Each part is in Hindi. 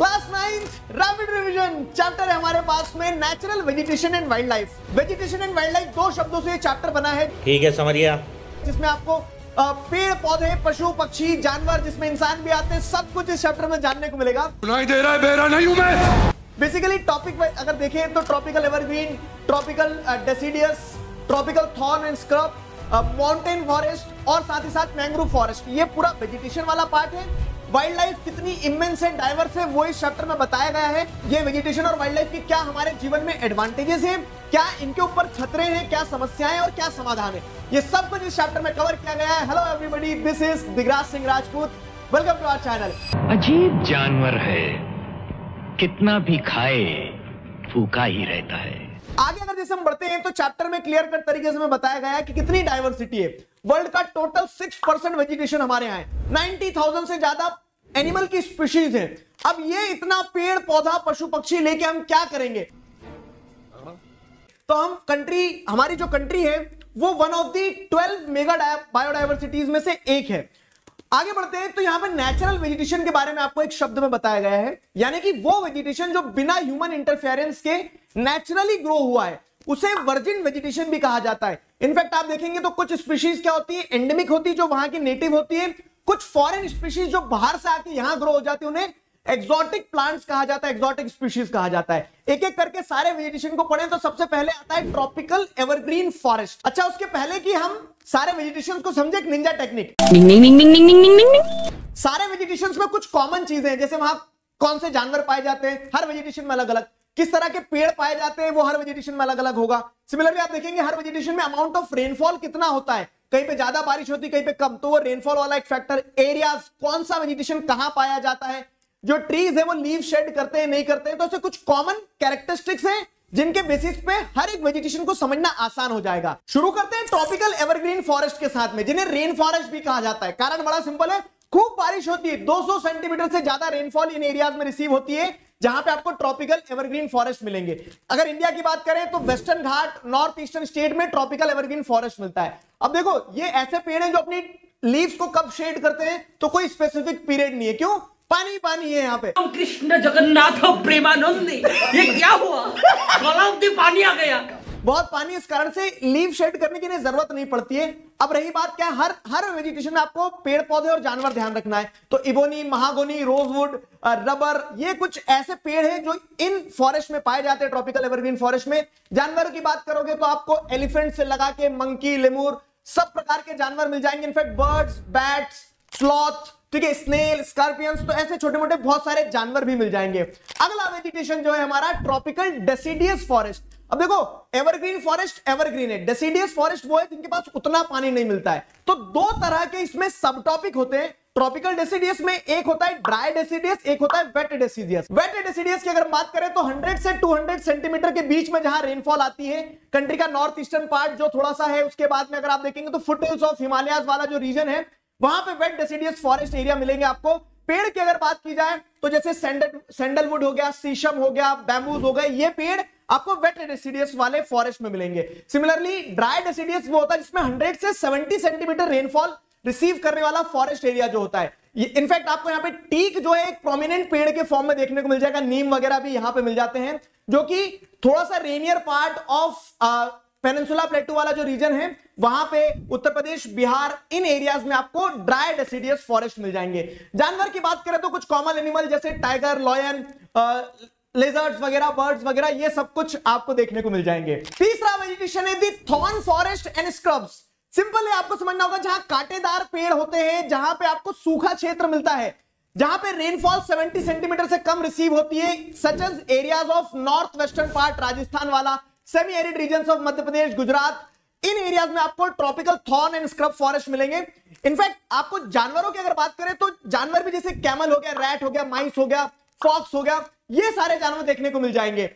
क्लास 9 रैपिड रिवीजन चैप्टर है हमारे पास में natural vegetation and wild life. Vegetation and wild life दो शब्दों से ये चैप्टर बना है। ठीक है, समझ गया। जिसमें आपको पेड़ पौधे पशु पक्षी जानवर जिसमें इंसान भी आते हैं सब कुछ इस चैप्टर में जानने को मिलेगा। सुनाई दे रहा है, बेरा नहीं हूं मैं। बेसिकली टॉपिक अगर देखें तो tropical evergreen, tropical deciduous, tropical thorn and scrub, mountain forest और साथ ही साथ मैंग्रोव फॉरेस्ट, ये पूरा वेजिटेशन वाला पार्ट है। वाइल्ड लाइफ कितनी इमेंस है, डाइवर्स है, वो इस चैप्टर में बताया गया है। ये वेजिटेशन और वाइल्ड लाइफ की क्या हमारे जीवन में एडवांटेजेस हैं, क्या इनके ऊपर खतरे हैं, क्या समस्याएं और क्या समाधान है, ये सब कुछ इस चैप्टर में कवर किया गया है। Hello everybody, this is Digraj Singh Rajput, welcome to our channel. अजीब जानवर है, कितना भी खाए भूखा ही रहता है। आगे अगर जैसे हम बढ़ते हैं तो चैप्टर में क्लियर कट तरीके से हमें बताया गया है कि कितनी डाइवर्सिटी है। वर्ल्ड का टोटल 6% वेजिटेशन हमारे यहाँ है, 90,000 से ज्यादा एनिमल की स्पीशीज है। अब ये इतना पेड़ पौधा पशु पक्षी लेके हम क्या करेंगे? तो हम हमारी जो कंट्री है वो one of the 12 mega biodiversities में से एक है। आगे बढ़ते हैं तो यहां पे नेचुरल वेजिटेशन के बारे में आपको एक शब्द में बताया गया है, यानी कि वो वेजिटेशन जो बिना ह्यूमन इंटरफेरेंस के नेचुरली ग्रो हुआ है उसे वर्जिन वेजिटेशन भी कहा जाता है। इनफैक्ट आप देखेंगे तो कुछ स्पीशीज क्या होती है, एंडेमिक होती है, जो वहां की नेटिव होती है। कुछ फॉरेन स्पीशीज जो बाहर से आके यहां ग्रो हो जाती है उन्हें एक्सोटिक प्लांट्स कहा जाता है, एक्सोटिक स्पीशीज कहा जाता है। एक एक करके सारे वेजिटेशन को पढ़ें तो सबसे पहले आता है ट्रॉपिकल एवरग्रीन फॉरेस्ट। अच्छा, उसके पहले कि हम सारे वेजिटेशन को समझे, एक निंजा टेक्निक। सारे वेजिटेशन में कुछ कॉमन चीजें हैं, जैसे वहां कौन से जानवर पाए जाते हैं हर वेजिटेशन में अलग अलग, किस तरह के पेड़ पाए जाते हैं वो हर वेजिटेशन में अलग अलग होगा। सिमिलरली आप देखेंगे हर वेजिटेशन में अमाउंट ऑफ रेनफॉल कितना होता है, कहीं पे ज्यादा बारिश होती है कहीं पे कम, तो वो रेनफॉल वाला एक फैक्टर। एरियाज, कौन सा वेजिटेशन कहां पाया जाता है, जो ट्रीज है वो लीव शेड करते हैं नहीं करते हैं, तो ऐसे कुछ कॉमन कैरेक्टरिस्टिक्स हैं जिनके बेसिस पे हर एक वेजिटेशन को समझना आसान हो जाएगा। शुरू करते हैं ट्रॉपिकल एवरग्रीन फॉरेस्ट के साथ में, जिन्हें रेन फॉरेस्ट भी कहा जाता है। कारण बड़ा सिंपल है, खूब बारिश होती है, 200 सेंटीमीटर से ज्यादा रेनफॉल इन एरियाज में रिसीव होती है जहां पे आपको ट्रॉपिकल एवरग्रीन फॉरेस्ट मिलेंगे। अगर इंडिया की बात करें तो वेस्टर्न घाट, नॉर्थ ईस्टर्न स्टेट में ट्रॉपिकल एवरग्रीन फॉरेस्ट मिलता है। अब देखो ये ऐसे पेड़ हैं जो अपनी लीव्स को कब शेड करते हैं, तो कोई स्पेसिफिक पीरियड नहीं है। क्यों? पानी पानी है यहाँ पे। कृष्ण जगन्नाथ प्रेमानंद, ये क्या हुआ? गलाव में पानी आ गया। बहुत पानी, इस कारण से लीव शेड करने की जरूरत नहीं पड़ती है। अब रही बात क्या, हर वेजिटेशन में आपको पेड़ पौधे और जानवर ध्यान रखना है। तो इबोनी, महागोनी, रोजवुड, रबर, ये कुछ ऐसे पेड़ हैं जो इन फॉरेस्ट में पाए जाते हैं, ट्रॉपिकल एवरग्रीन फॉरेस्ट में। जानवरों की बात करोगे तो आपको एलिफेंट से लगा के मंकी, लेमूर, सब प्रकार के जानवर मिल जाएंगे। इनफैक्ट बर्ड्स, बैट्स, स्लॉथ, ठीक है, स्नेल, स्कॉर्पियंस, तो ऐसे छोटे मोटे बहुत सारे जानवर भी मिल जाएंगे। अगला वेजिटेशन जो है हमारा ट्रॉपिकल डेसिडियस फॉरेस्ट। अब देखो एवरग्रीन फॉरेस्ट एवरग्रीन है, डेसिडियस फॉरेस्ट वो है जिनके पास उतना पानी नहीं मिलता है। तो दो तरह के इसमें सब टॉपिक होते हैं ट्रॉपिकल डेसिडियस में, एक होता है ड्राई डेसिडियस, एक होता है वेट डेसिडियस। वेट डेसिडियस की अगर बात करें तो 100 से 200 सेंटीमीटर के बीच में जहां रेनफॉल आती है, कंट्री का नॉर्थ ईस्टर्न पार्ट जो थोड़ा सा है, उसके बाद में अगर आप देखेंगे तो फुटहिल्स ऑफ हिमालयाज वाला जो रीजन है वहां पे वेट डेसिडियस फॉरेस्ट एरिया मिलेंगे आपको। पेड़ की अगर बात की जाए तो जैसे सैंडलवुड हो गया, शीशम हो गया, बैम्बूज हो गए, ये पेड़ आपको वेट डेसिडियस वाले फॉरेस्ट में मिलेंगे। सिमिलरली ड्राई डेसिडियस वो होता है जिसमें 100 से 70 सेंटीमीटर रेनफॉल रिसीव करने वाला फॉरेस्ट एरिया जो होता है। इनफैक्ट आपको यहाँ पे टीक जो है एक प्रोमिनेंट पेड़ के फॉर्म में देखने को मिल जाएगा, नीम वगैरह भी यहाँ पे मिल जाते हैं, जो कि थोड़ा सा रेनियर पार्ट ऑफ पेनिनसुला प्लेटू वाला जो रीजन है वहां पे उत्तर प्रदेश, बिहार, इन एरियाज में आपको ड्राई डेसिडियस फॉरेस्ट मिल जाएंगे। जानवर की बात करें तो कुछ कॉमन एनिमल जैसे टाइगर, लॉयन, लेजर्ड्स वगैरह, बर्ड्स वगैरह, ये सब कुछ आपको देखने को मिल जाएंगे। तीसरा वेजिटेशन है the thorn forest and scrubs. Simple है, आपको समझना होगा जहां कांटेदार पेड़ होते हैं, जहां पे आपको सूखा क्षेत्र मिलता है, जहां पे रेनफॉल 70 सेंटीमीटर से कम रिसीव होती है, such as areas of north western part, Rajasthan वाला, semi arid regions of Madhya Pradesh, Gujarat, in areas में आपको tropical thorn and scrub forest मिलेंगे। इनफैक्ट आपको जानवरों की अगर बात करें तो जानवर भी जैसे कैमल हो गया, रैट हो गया, माइस हो गया, फॉक्स हो गया, ये सारे जानवर देखने को मिल जाएंगे।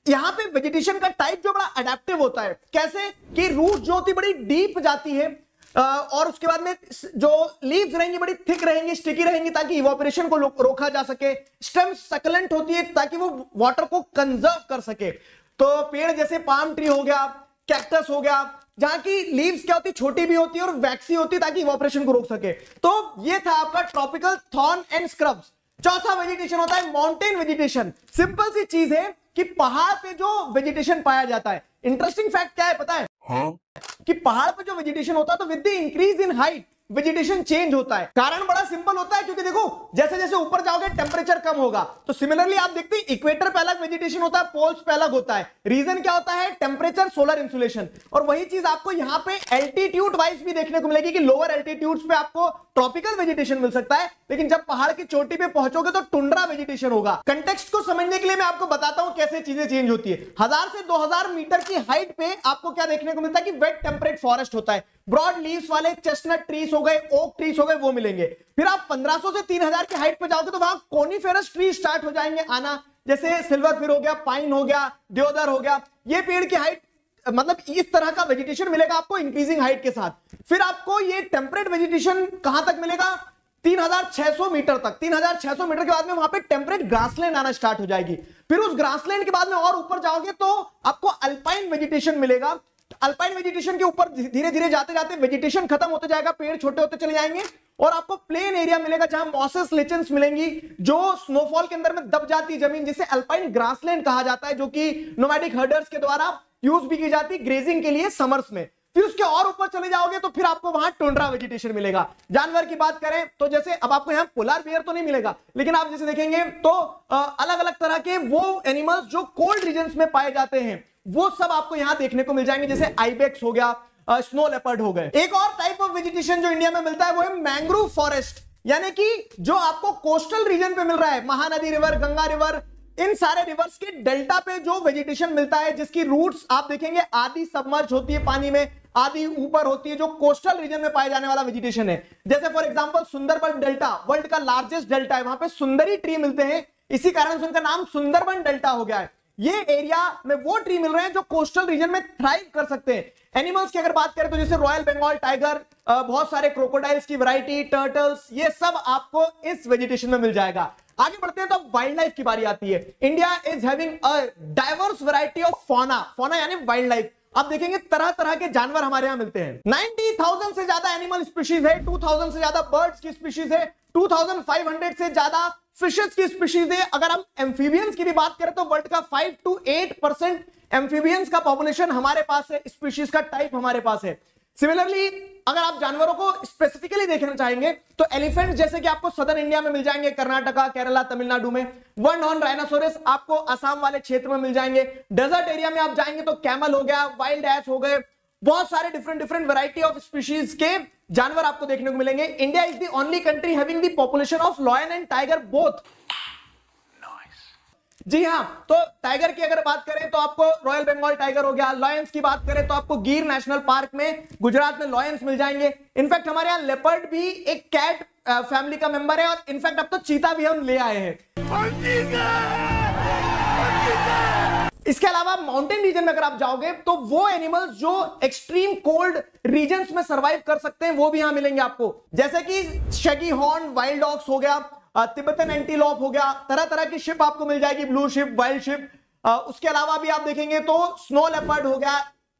यहां पे वेजिटेशन का टाइप जो बड़ा अडेप्टिव होता है, कैसे कि रूट जो होती बड़ी डीप जाती है और उसके बाद में जो लीव्स रहेंगी बड़ी थिक रहेंगी, स्टिकी रहेंगी ताकि इवोपरेशन को रोका जा सके। स्टेम सकलेंट होती है ताकि वो वाटर को कंजर्व कर सके। तो पेड़ जैसे पाम ट्री हो गया, कैक्टस हो गया, जहां की लीव्स क्या होती है, छोटी भी होती है और वैक्सी होती है ताकि इवोपरेशन को रोक सके। तो ये था आपका ट्रॉपिकल थॉर्न एंड स्क्रब्स। चौथा वेजिटेशन होता है माउंटेन वेजिटेशन। सिंपल सी चीज है कि पहाड़ पे जो वेजिटेशन पाया जाता है, इंटरेस्टिंग फैक्ट क्या है पता है? कि पहाड़ पे जो वेजिटेशन होता है तो with the increase in height vegetation change होता है। कारण बड़ा सिंपल होता है, क्योंकि देखो जैसे जैसे ऊपर जाओगे टेम्परेचर कम होगा, तो सिमिलरली आप देखते हैं इक्वेटर पे अलग वेजिटेशन होता है, पोल्स पे अलग होता है। रीजन क्या होता है? Temperature, solar insulation. और वही चीज आपको यहां पे एल्टीट्यूड वाइज भी देखने को मिलेगी कि लोअर एल्टीट्यूड्स पे आपको ट्रॉपिकल वेजिटेशन मिल सकता है, लेकिन जब पहाड़ की चोटी पे पहुंचोगे तो टुंड्रा वेजिटेशन होगा। कंटेक्स्ट को समझने के लिए मैं आपको बताता हूं कैसे चीजें चेंज होती है। 1000 से 2000 मीटर की हाइट पे आपको क्या देखने को मिलता है कि वेट टेम्परेट फॉरेस्ट होता है। ब्रॉड लीव्स वाले चेस्टनट ट्रीज हो गए, ओक ट्रीज हो गए, वो मिलेंगे। फिर आप 1500 से 3000 की हाइट पे जाओगे तो वहां कोनिफेरस ट्री स्टार्ट हो जाएंगे आना, जैसे सिल्वर फिर हो गया, पाइन हो गया, देवदार हो गया। ये पेड़ की हाइट मतलब इस तरह का वेजिटेशन मिलेगा आपको इंक्रीजिंग हाइट के साथ। फिर आपको ये टेम्परेट वेजिटेशन कहां तक मिलेगा? 3600 मीटर तक। 3600 मीटर के बाद में वहां पे टेम्परेट ग्रासलैंड आना स्टार्ट हो जाएगी। फिर उस ग्रासलैंड के बाद में और ऊपर जाओगे तो आपको अल्पाइन वेजिटेशन मिलेगा। अल्पाइन वेजिटेशन के ऊपर धीरे धीरे जाते जाते वेजिटेशन खत्म होते जाएगा, पेड़ छोटे होते चले जाएंगे और आपको प्लेन एरिया मिलेगा जहां मॉसेस, लिचन्स मिलेंगी जो स्नोफॉल के अंदर में दब जाती जमीन, जिसे अल्पाइन ग्रासलैंड कहा जाता है, जो कि नोमैडिक हर्डर्स के द्वारा यूज भी की जाती ग्रेजिंग के लिए समर्स में। फिर उसके और ऊपर चले जाओगे तो फिर आपको वहां टुंड्रा वेजिटेशन मिलेगा। जानवर की बात करें तो जैसे अब आपको यहां पोलर बियर तो नहीं मिलेगा, लेकिन आप जैसे देखेंगे तो अलग अलग तरह के वो एनिमल्स जो कोल्ड रीजन्स में पाए जाते हैं वो सब आपको यहां देखने को मिल जाएंगे, जैसे आइबेक्स हो गया, स्नो लेपर्ड हो गए। एक और टाइप ऑफ वेजिटेशन जो इंडिया में मिलता है वो है मैंग्रोव फॉरेस्ट, यानी कि जो आपको कोस्टल रीजन पे मिल रहा है, महानदी रिवर, गंगा रिवर, इन सारे रिवर्स के डेल्टा पे जो वेजिटेशन मिलता है, जिसकी रूट्स आप देखेंगे आधी सबमर्ज होती है पानी में, आधी ऊपर होती है, जो कोस्टल रीजन में पाए जाने वाला वेजिटेशन है। जैसे for example Sundarban delta world का लार्जेस्ट डेल्टा है, वहां पे सुंदरी ट्री मिलते हैं, इसी कारण से उनका नाम सुंदरबन डेल्टा हो गया है। ये एरिया में वो ट्री मिल रहे हैं जो कोस्टल रीजन में थ्राइव कर सकते हैं। एनिमल्स की अगर बात करें तो जैसे रॉयल बंगाल टाइगर, बहुत सारे क्रोकोडाइल्स की वैरायटी, टर्टल्स, ये सब आपको इस वेजिटेशन में मिल जाएगा। आगे बढ़ते हैं तो वाइल्ड लाइफ की बारी आती है। India is having a diverse variety of fauna. Fauna यानी वाइल्ड लाइफ। आप देखेंगे तरह तरह के जानवर हमारे यहां मिलते हैं। 90,000 से ज्यादा एनिमल स्पीशीज है, 2,000 से ज्यादा बर्ड्स की स्पीशीज है, 2,500 से ज्यादा फिशेस की स्पीशीज है। अगर हम एम्फीबियंस की भी बात करें तो वर्ल्ड का 5 to 8% एम्फीबियंस का पॉपुलेशन हमारे पास है, स्पीशीज का टाइप हमारे पास है। सिमिलरली अगर आप जानवरों को स्पेसिफिकली देखना चाहेंगे तो एलिफेंट जैसे कि आपको सदर्न इंडिया में मिल जाएंगे, कर्नाटका, केरला, तमिलनाडु में। वन हॉर्न राइनोसोरस आपको असम वाले क्षेत्र में मिल जाएंगे। डेजर्ट एरिया में आप जाएंगे तो कैमल हो गया, वाइल्ड एस हो गए, बहुत सारे डिफरेंट वैरायटी ऑफ स्पीशीज के जानवर आपको देखने को मिलेंगे। India is the only country having the population of lion and tiger both. जी हां, तो टाइगर की अगर बात करें तो आपको रॉयल बंगाल टाइगर हो गया। लॉयंस की बात करें तो आपको गिर नेशनल पार्क में गुजरात में लॉयंस मिल जाएंगे। इनफैक्ट हमारे यहां लेपर्ड भी एक कैट फैमिली का मेंबर है, और इनफैक्ट अब तो चीता भी हम ले आए हैं। इसके अलावा माउंटेन रीजन में अगर आप जाओगे तो वो एनिमल्स जो एक्सट्रीम कोल्ड रीजन्स में सर्वाइव कर सकते हैं वो भी यहां मिलेंगे आपको, जैसे कि शैगी हॉर्न वाइल्ड डॉग्स हो गया, तिब्बतन एंटीलोप हो गया, तरह तरह की शिप आपको मिल जाएगी, ब्लू शिप, वाइल्ड शिप। उसके अलावा भी आप देखेंगे तो स्नो लेपर्ड हो गया,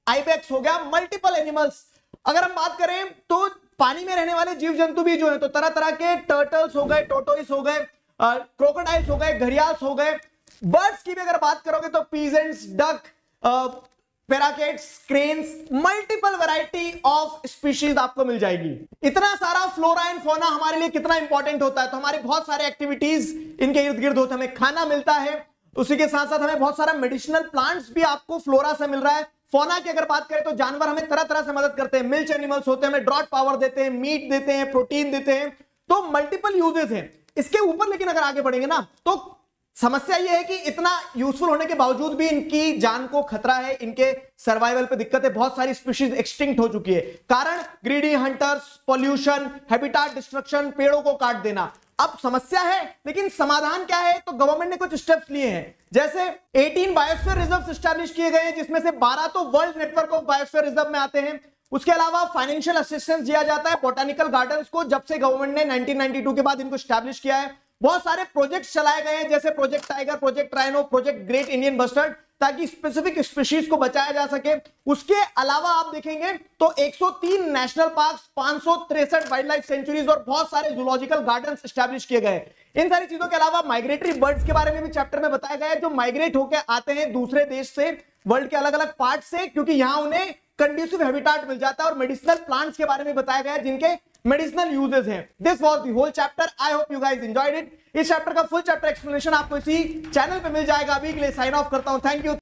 आइबेक्स हो गया, मल्टीपल एनिमल्स। अगर हम बात करें तो पानी में रहने वाले जीव जंतु भी जो है तो तरह तरह के टर्टल्स हो गए, टोटोइस हो गए, क्रोकोडाइल्स हो गए, घड़ियाल्स हो गए। बर्ड्स की भी अगर बात करोगे तो pheasants, duck, parakeets, cranes, multiple variety of species आपको मिल जाएगी। इतना सारा फ्लोरा एंड फौना हमारे लिए कितना इंपॉर्टेंट होता है, तो हमारे बहुत सारे एक्टिविटीज इनके इर्द गिर्द होते हैं। हमें खाना मिलता है, उसी के साथ साथ हमें बहुत सारा मेडिसिनल प्लांट्स भी आपको फ्लोरा से मिल रहा है। फौना की अगर बात करें तो जानवर हमें तरह तरह से मदद करते हैं, मिल्च एनिमल्स होते हैं, हमें ड्रॉट पावर देते हैं, मीट देते हैं, प्रोटीन देते हैं, तो मल्टीपल यूजेस हैं इसके ऊपर। लेकिन अगर आगे बढ़ेंगे ना तो समस्या यह है कि इतना यूजफुल होने के बावजूद भी इनकी जान को खतरा है, इनके सर्वाइवल पे दिक्कत है, बहुत सारी स्पीशीज एक्सटिंक्ट हो चुकी है। कारण greedy hunters, pollution, habitat destruction, पेड़ों को काट देना। अब समस्या है, लेकिन समाधान क्या है? तो गवर्नमेंट ने कुछ स्टेप्स लिए हैं, जैसे 18 बायोस्फीयर रिजर्व एस्टैब्लिश किए गए हैं, जिसमें से 12 तो world network of biosphere reserve में आते हैं। उसके अलावा फाइनेंशियल असिस्टेंस दिया जाता है बोटानिकल गार्डन्स को, जब से गवर्नमेंट ने 1992 के बाद इनको एस्टैब्लिश किया है। बहुत सारे प्रोजेक्ट्स चलाए गए हैं, जैसे project tiger, project rhino, project great Indian bustard, ताकि स्पेसिफिक स्पीशीज को बचाया जा सके। उसके अलावा आप देखेंगे तो 103 national parks, 563 wild life sanctuaries और बहुत सारे जूलॉजिकल गार्डन्स एस्टैब्लिश किए गए। इन सारी चीजों के अलावा माइग्रेटरी बर्ड्स के बारे में भी चैप्टर में बताया गया है, जो माइग्रेट होकर आते हैं दूसरे देश से, वर्ल्ड के अलग अलग पार्ट से, क्योंकि यहां उन्हें कंड्यूसिव हैबिटेट मिल जाता है। और मेडिसिनल प्लांट्स के बारे में बताया गया है जिनके मेडिसिनल यूजेस हैं। This was the whole chapter. I hope you guys enjoyed it. इस चैप्टर का फुल चैप्टर एक्सप्लेनेशन आपको इसी चैनल पे मिल जाएगा। अभी के लिए साइन ऑफ करता हूं। Thank you.